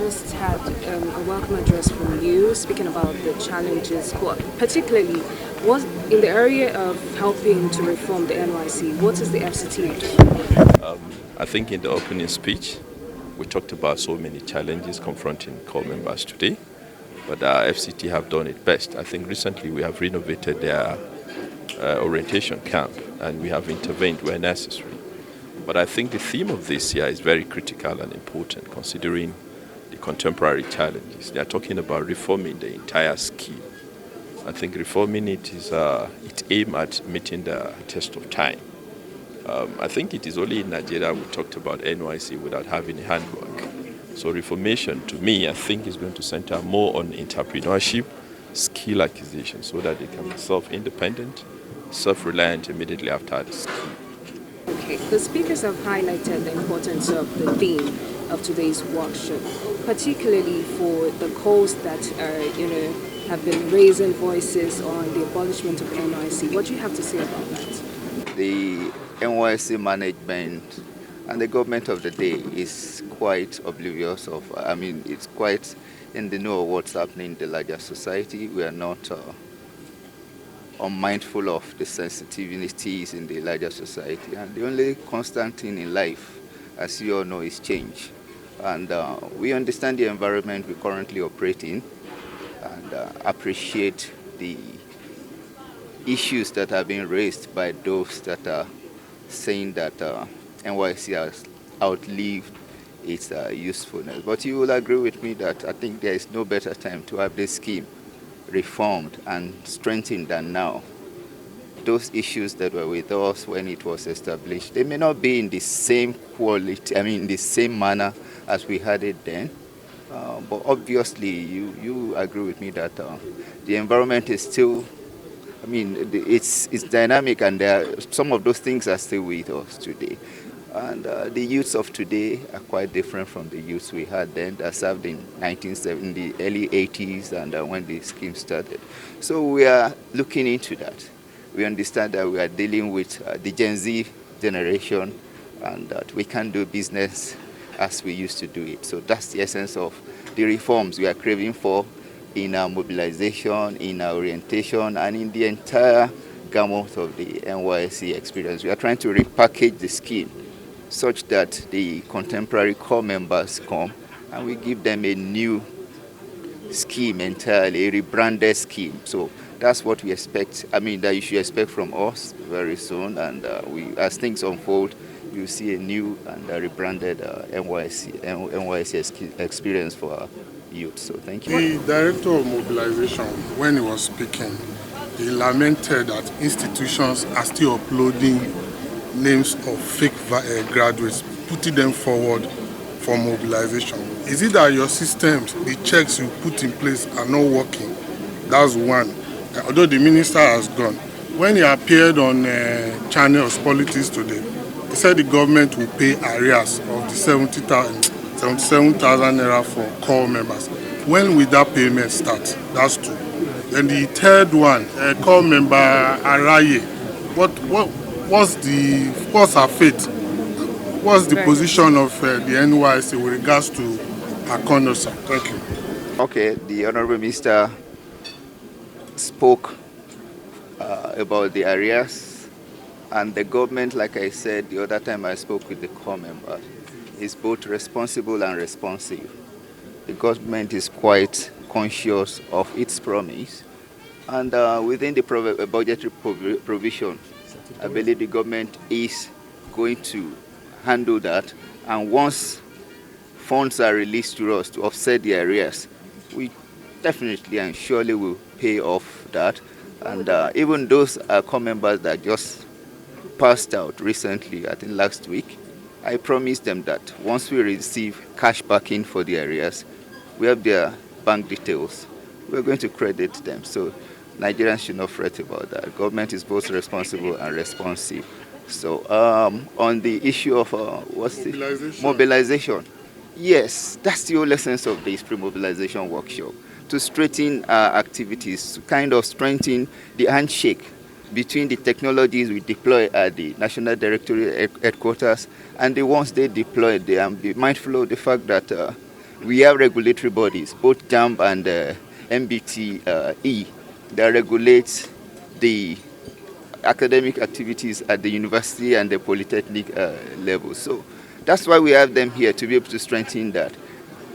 just had a welcome address from you speaking about the challenges, particularly what in the area of helping to reform the NYC. What is the FCT doing? I think in the opening speech, we talked about so many challenges confronting core members today, but FCT have done it best. I think recently we have renovated their orientation camp and we have intervened where necessary. But I think the theme of this year is very critical and important considering the contemporary challenges. They are talking about reforming the entire scheme. I think reforming it is it aimed at meeting the test of time. I think it is only in Nigeria we talked about NYC without having a handbook. So reformation, to me, I think is going to center more on entrepreneurship, skill acquisition, so that they can be self-independent, self-reliant immediately after the scheme. Okay, the speakers have highlighted the importance of the theme of today's workshop, particularly for the calls that have been raising voices on the abolishment of NYC. What do you have to say about that? The NYC management and the government of the day is quite oblivious of, it's quite in the know of what's happening in the larger society. We are not unmindful of the sensitivities in the larger society. And the only constant thing in life, as you all know, is change. And we understand the environment we currently operate in and appreciate the issues that are being raised by those that are saying that NYC has outlived its usefulness. But you will agree with me that I think there is no better time to have this scheme reformed and strengthened than now. Those issues that were with us when it was established, they may not be in the same quality, in the same manner as we had it then. But obviously, you agree with me that the environment is still, it's dynamic, and some of those things are still with us today. And the youths of today are quite different from the youths we had then that served in 1970, the early 80s, and when the scheme started. So we are looking into that. We understand that we are dealing with the Gen Z generation and that we can't do business as we used to do it. So that's the essence of the reforms we are craving for in our mobilization, in our orientation, and in the entire gamut of the NYSC experience. We are trying to repackage the scheme such that the contemporary core members come and we give them a new scheme entirely, a rebranded scheme. So that's what we expect, that you should expect from us very soon. And as things unfold, you'll see a new and rebranded NYSC experience for our youth. So thank you. The director of mobilization, when he was speaking, he lamented that institutions are still uploading names of fake graduates, putting them forward for mobilization. Is it that your systems, the checks you put in place are not working? That's one. Although the minister has gone. When he appeared on Channels Politics today, he said the government will pay arrears of the 77,000 naira for core members. When will that payment start? That's two. Then the third one, core member Araye. What's her fate? What's the position of the NYC with regards to her conduct? Thank you. Okay, the Honorable Minister spoke about the arrears, and the government, like I said the other time I spoke with the core member, is both responsible and responsive. The government is quite conscious of its promise, and within the budgetary provision, I believe the government is going to handle that, and once funds are released to us to offset the arrears, we definitely and surely will pay off that. And even those core members that just passed out recently, I think last week, I promised them that once we receive cash backing for the arrears, we have their bank details, we're going to credit them. So Nigerians should not fret about that. Government is both responsible and responsive. So on the issue of mobilization, yes, that's the whole essence of this pre-mobilization workshop, to strengthen our activities, to kind of strengthen the handshake between the technologies we deploy at the National Directorate headquarters and the ones they deploy there, and be mindful of the fact that we have regulatory bodies, both JAMB and MBTE, that regulates the academic activities at the university and the polytechnic level. So that's why we have them here, to be able to strengthen that.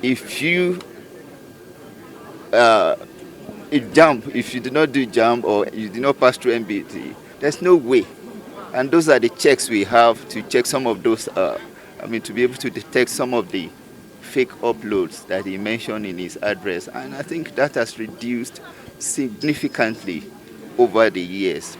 If you if you do not do JAMB or you do not pass through MBTE, there's no way. And those are the checks we have to check some of those, to be able to detect some of the fake uploads that he mentioned in his address. And I think that has reduced significantly over the years.